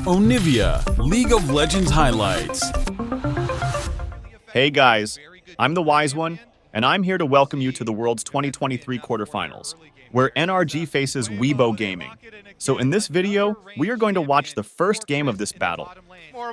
Onivia, League of Legends highlights. Hey guys, I'm the Wise One, and I'm here to welcome you to the World's 2023 quarterfinals, where NRG faces Weibo Gaming. So in this video, we are going to watch the first game of this battle.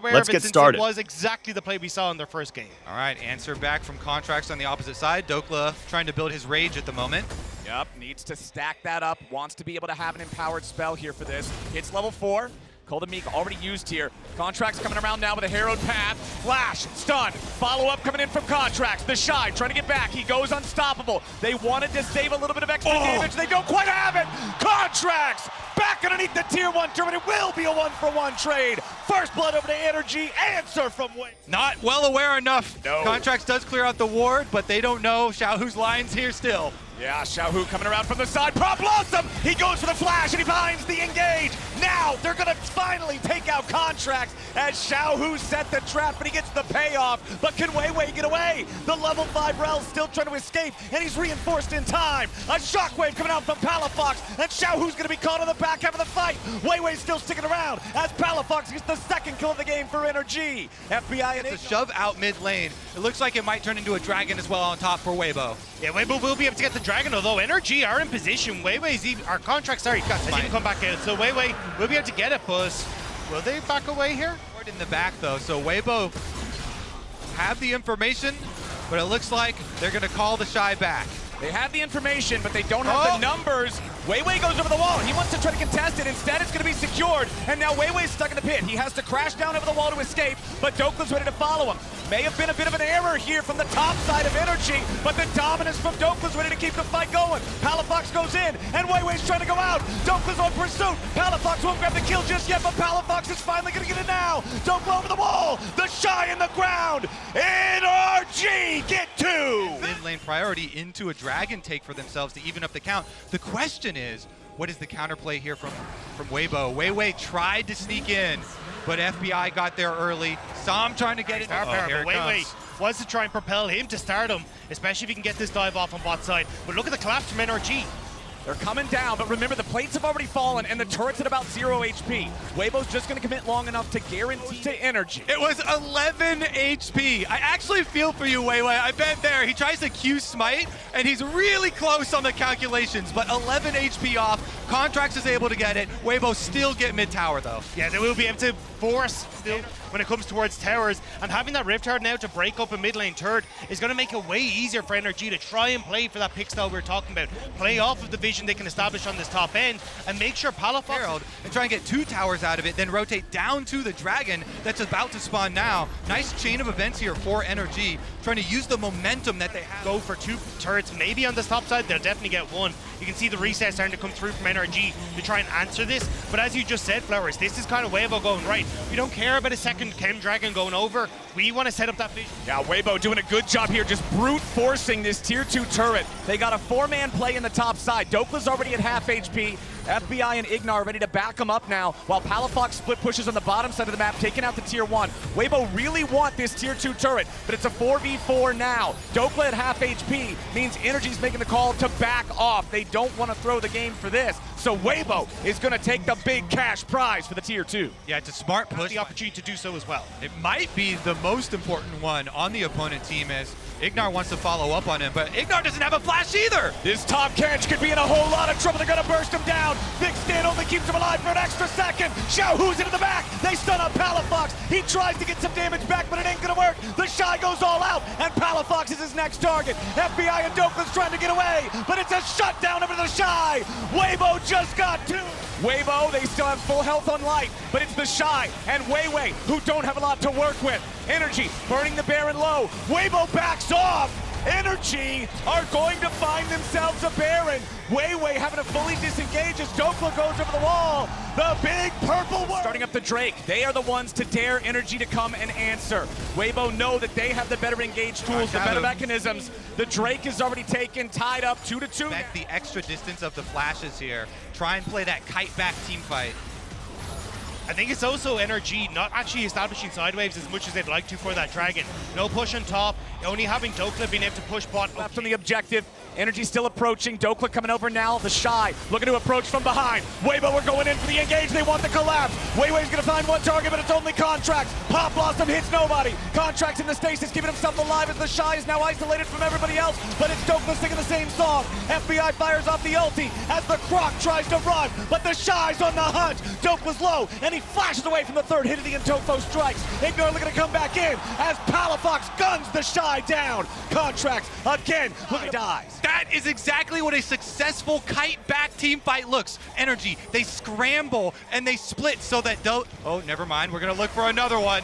Let's get started. It was exactly the play we saw in their first game. All right, answer back from Contracts on the opposite side. Dokla trying to build his rage at the moment. Yep, needs to stack that up, wants to be able to have an empowered spell here for this. Hits level 4. Cold Meek already used here. Contracts coming around now with a harrowed path. Flash, stun, follow-up coming in from Contracts. The Shy trying to get back. He goes unstoppable. They wanted to save a little bit of extra damage. They don't quite have it. Contracts back underneath the tier 1 turret. It will be a 1-for-1 trade. First blood over to NRG. Answer from Weibo. Not well aware enough. No. Contracts does clear out the ward, but they don't know Xiaohu's lines here still. Yeah, Xiaohu coming around from the side. Prop Blossom! He goes for the flash and he finds the engage. Now they're gonna finally take out Contracts as Xiaohu set the trap, but he gets the payoff. But can Weiwei get away? The level 5 Rel's still trying to escape, and he's reinforced in time. A shockwave coming out from Palafox, and Xiaohu's gonna be caught on the back half of the fight. Weiwei's still sticking around as Palafox gets the second kill of the game for NRG. FBI and It's a shove out mid lane. It looks like it might turn into a dragon as well on top for Weibo. Yeah, Weibo will be able to get the dragon, although NRG are in position. Weiwei's even, our Contract, sorry, has even come back out. So Weiwei will be able to get it, but will they back away here? Ward in the back though, so Weibo have the information, but it looks like they're gonna call the Shy back. They have the information, but they don't have the numbers. Weiwei goes over the wall. He wants to try to contest it. Instead, it's going to be secured. And now Weiwei's stuck in the pit. He has to crash down over the wall to escape, but Dokla's ready to follow him. May have been a bit of an error here from the top side of NRG, but the dominance from Dokla's ready to keep the fight going. Palafox goes in, and Weiwei's trying to go out. Dokla's on pursuit. Palafox won't grab the kill just yet, but Palafox is finally going to get it now. Dokla over the wall. The Shy in the ground. NRG get 2. Mid lane priority into a dragon take for themselves to even up the count. The question is, what is the counterplay here from Weibo? Weiwei tried to sneak in, but FBI got there early. Saw him trying to get it. Star power, but Weiwei wants to try and propel him to stardom, especially if he can get this dive off on bot side. But look at the collapse from NRG. They're coming down, but remember, the plates have already fallen, and the turret's at about 0 HP. Weibo's just going to commit long enough to guarantee to energy. It was 11 HP. I actually feel for you, Weiwei. I've been there. He tries to Q smite, and he's really close on the calculations, but 11 HP off. Contracts is able to get it. Weibo still get mid tower, though. Yeah, they will be able to force still when it comes towards towers, and having that Rift Guard now to break up a mid lane turret is going to make it way easier for NRG to try and play for that pick style we were talking about. Play off of the vision they can establish on this top end and make sure Palafox and try and get 2 towers out of it, then rotate down to the dragon that's about to spawn now. Nice chain of events here for NRG, trying to use the momentum that they have. Go for 2 turrets, maybe on this top side, they'll definitely get 1. You can see the reset starting to come through from NRG to try and answer this, but as you just said, Flowers, this is kind of Weibo going, right, we don't care about a second Chem Dragon going over, we want to set up that vision. Yeah, Weibo doing a good job here, just brute forcing this tier 2 turret. They got a 4-man play in the top side. Dokla's already at half HP. FBI and Ignar ready to back him up now, while Palafox split pushes on the bottom side of the map, taking out the tier 1. Weibo really want this tier 2 turret, but it's a 4v4 now. Dokla at half HP means NRG's making the call to back off. They don't want to throw the game for this, so Weibo is going to take the big cash prize for the tier 2. Yeah, it's a smart push. The opportunity to do so as well. It might be the most important one on the opponent team as Ignar wants to follow up on him, but Ignar doesn't have a flash either. This top Kench could be in a whole lot of trouble. They're going to burst him down. Big stand only keeps him alive for an extra second. Xiaohu's into the back. They stun on Palafox. He tries to get some damage back, but it ain't going to work. The Shy goes all out, and Palafox is his next target. FBI and Dokla's trying to get away, but it's a shutdown over the Shy. Weibo just got 2. Weibo, they still have full health on life, but it's the Shy and Weiwei who don't have a lot to work with. NRG burning the Baron low. Weibo backs off. NRG are going to find themselves a Baron. Weiwei having to fully disengage as Dokla goes over the wall. The big purple one. Starting up the Drake. They are the ones to dare NRG to come and answer. Weibo know that they have the better engage tools, the better mechanisms. The Drake is already taken, tied up 2-2. Back the extra distance of the flashes here. Try and play that kite back team fight. I think it's also NRG not actually establishing side waves as much as they'd like to for that dragon. No push on top. Only having Dokla being able to push bot Left on the objective. NRG still approaching. Dokla coming over now. The Shy looking to approach from behind. Weibo are going in for the engage. They want the collapse. Weibo's going to find one target, but it's only Contracts. Pop Blossom hits nobody. Contracts in the stasis, keeping himself alive as the Shy is now isolated from everybody else, but it's Dokla singing the same song. FBI fires off the ulti as the Croc tries to run, but the Shy's on the hunt. Dokla's low, and he flashes away from the third hit of the Intofo strikes. Ignore looking to come back in as Palafox guns the Shy down. Contracts again, looking to dies. That is exactly what a successful kite back team fight looks. NRG, they scramble and they split so that oh, never mind, we're gonna look for another one.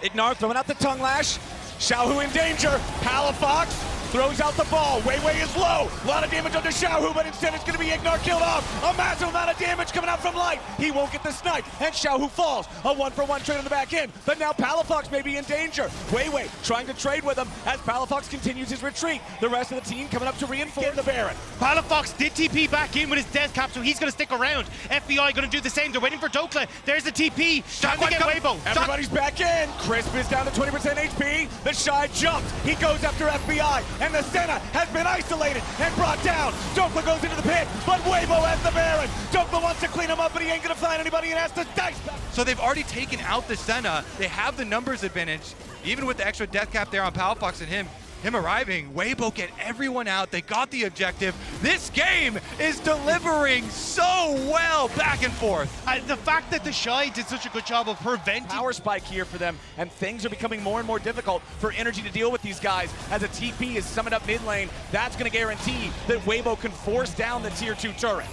Ignar throwing out the tongue lash. Xiaohu in danger. Palafox throws out the ball. Weiwei is low. A lot of damage onto Xiaohu, but instead it's going to be Ignar killed off. A massive amount of damage coming out from Light. He won't get the snipe, and Xiaohu falls. A 1-for-1 trade on the back end, but now Palafox may be in danger. Weiwei trying to trade with him as Palafox continues his retreat. The rest of the team coming up to reinforce the Baron. Palafox did TP back in with his death cap, so he's going to stick around. FBI going to do the same. They're waiting for Dokla. There's the TP. Time to get Weibo. Everybody's back in. Crisp is down to 20% HP. The Shy jumps. He goes after FBI, and the Senna has been isolated and brought down. Dokla goes into the pit, but Weibo has the Baron. Dokla wants to clean him up, but he ain't going to find anybody and has to dice back. So they've already taken out the Senna. They have the numbers advantage. Even with the extra death cap there on Palafox and him arriving, Weibo get everyone out. They got the objective. This game is delivering so well back and forth. The fact that the Shy did such a good job of preventing Power spike here for them, and things are becoming more and more difficult for NRG to deal with these guys as a TP is summoned up mid lane. That's going to guarantee that Weibo can force down the tier 2 turret.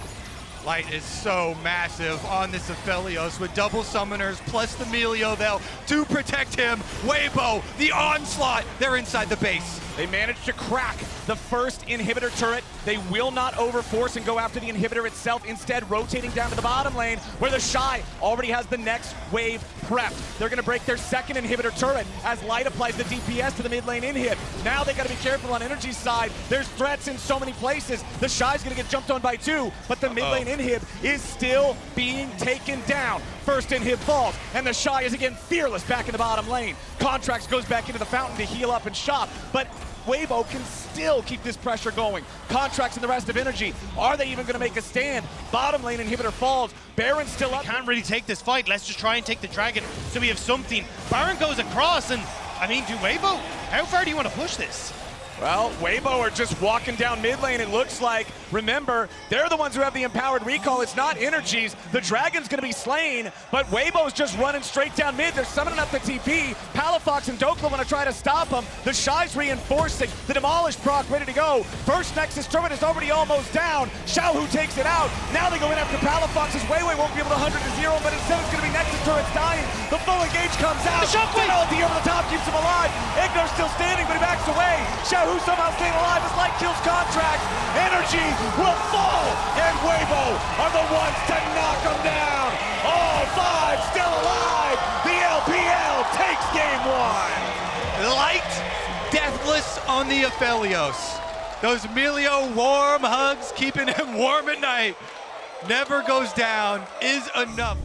Light is so massive on this Aphelios with double summoners plus the Melio though to protect him. Weibo, the onslaught, they're inside the base. They managed to crack the first inhibitor turret. They will not overforce and go after the inhibitor itself, instead rotating down to the bottom lane where the Shy already has the next wave prepped. They're going to break their second inhibitor turret as Light applies the DPS to the mid lane inhib. Now they got to be careful on NRG's side. There's threats in so many places. The Shy's going to get jumped on by 2, but the mid lane inhib is still being taken down. First inhib falls, and the Shy is again fearless back in the bottom lane. Contracts goes back into the fountain to heal up and shop, but Weibo can still keep this pressure going. Contracts and the rest of NRG, are they even going to make a stand? Bottom lane inhibitor falls. Baron's still up. can't really take this fight. Let's just try and take the dragon so we have something. Baron goes across, and I mean, to Weibo, how far do you want to push this? Well, Weibo are just walking down mid lane, it looks like. Remember, they're the ones who have the empowered recall. It's not NRG's. The Dragon's going to be slain, but Weibo's just running straight down mid. They're summoning up the TP. Palafox and Dokla want to try to stop him. The Shy's reinforcing. The Demolish proc ready to go. First Nexus turret is already almost down. Xiaohu takes it out. Now they go in after Palafox as Weiwei won't be able to 100 to 0, but instead it's going to be Nexus turrets dying. The full engage comes out. The shockwave! Ulti over the top keeps him alive. Ignor's still standing, but he backs away. Xiaohu somehow staying alive as Light kills Contract. NRG will fall, and Weibo are the ones to knock him down. All 5 still alive. The LPL takes game 1. Light, deathless on the Aphelios. Those Melio warm hugs keeping him warm at night. Never goes down is enough.